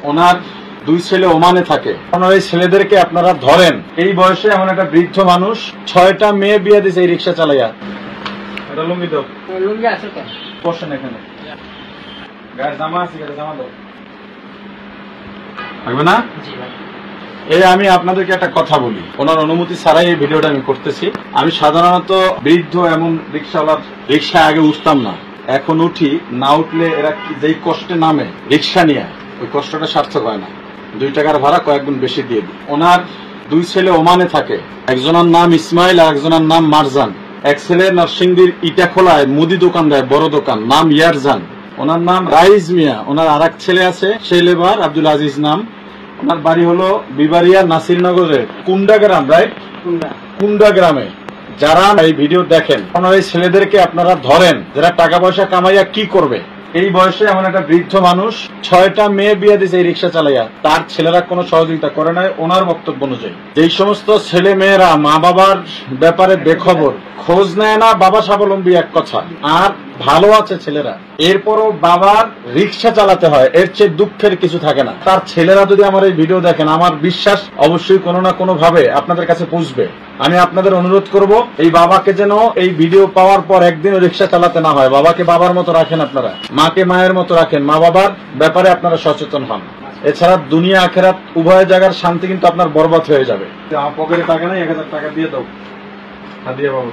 ওনার দুই ছেলে ওমানে থাকে। ওনার এই ছেলেদেরকে আপনারা ধরেন। এই বয়সে এমন একটা বৃদ্ধ মানুষ 6টা মেয়ে বিয়ে দিয়েছে এই রিক্সা চালাইয়া। এটা লুঙ্গি দাও, লুঙ্গি আছে তো বসেন এখানে, গায়ে জামা আছে, জামা দাও, থাকবে না? এই আমি আপনাদেরকে একটা কথা বলি, ওনার অনুমতি ছাড়াই এই ভিডিওটা আমি করতেছি। আমি সাধারণত বৃদ্ধ এমন রিক্সাওয়ালার রিক্সায় আগে উঠতাম না, এখন উঠি। না উঠলে এরা যেই কষ্টে নামে রিক্সা নিয়ে, ওই কষ্টটা সার্থক হয় না। 2 টাকার ভাড়া কয়েক গুণ বেশি দিয়ে দিই। ওনার দুই ছেলে ওমানে থাকে, একজনের নাম ইসমাইল আর একজনের নাম মারজান। এক ছেলে নরসিংদীর ইটাখোলায় মুদি দোকান দেয়, বড় দোকান, নাম ইয়ারজান। ওনার নাম রাইজ মিয়া। ওনার আর এক ছেলে আছে, সেই লেবার আব্দুল আজিজ নাম। ওনার বাড়ি হলো বিবারিয়া নাসিরনগরের কুন্ডা গ্রাম, রাইট? কুন্ডা গ্রামে। যারা এই ভিডিও দেখেন, ওনার এই ছেলেদেরকে আপনারা ধরেন, যারা টাকা পয়সা কামাইয়া কি করবে। এই বয়সে এমন একটা বৃদ্ধ মানুষ 6টা মেয়ে বিয়ে দিয়েছে এই রিক্সা চালাইয়া। তার ছেলেরা কোনো সহযোগিতা করে নাই ওনার বক্তব্য অনুযায়ী। যেই সমস্ত ছেলে মেয়েরা মা বাবার ব্যাপারে বেখবর, খোঁজ নেয় না, বাবা স্বাবলম্বী এক কথা, আর ভালো আছে ছেলেরা, এরপরও বাবার রিক্সা চালাতে হয়, এর চেয়ে দুঃখের কিছু থাকে না। তার ছেলেরা যদি আমার এই ভিডিও দেখেন, আমার বিশ্বাস অবশ্যই কোনো না কোনো ভাবে আপনাদের কাছে পৌঁছবে। আমি আপনাদের অনুরোধ করব, এই বাবাকে যেন এই ভিডিও পাওয়ার পর একদিনও রিক্সা চালাতে না হয়। বাবাকে বাবার মতো রাখেন আপনারা, মাকে মায়ের মতো রাখেন, মা বাবার ব্যাপারে আপনারা সচেতন হন। এছাড়া দুনিয়া আখেরাত উভয় জায়গার শান্তি কিন্তু আপনার বরবাদ হয়ে যাবে। আমার পকেটে টাকা নেই, 1000 টাকা দিয়ে দাও। দিয়ে বাবু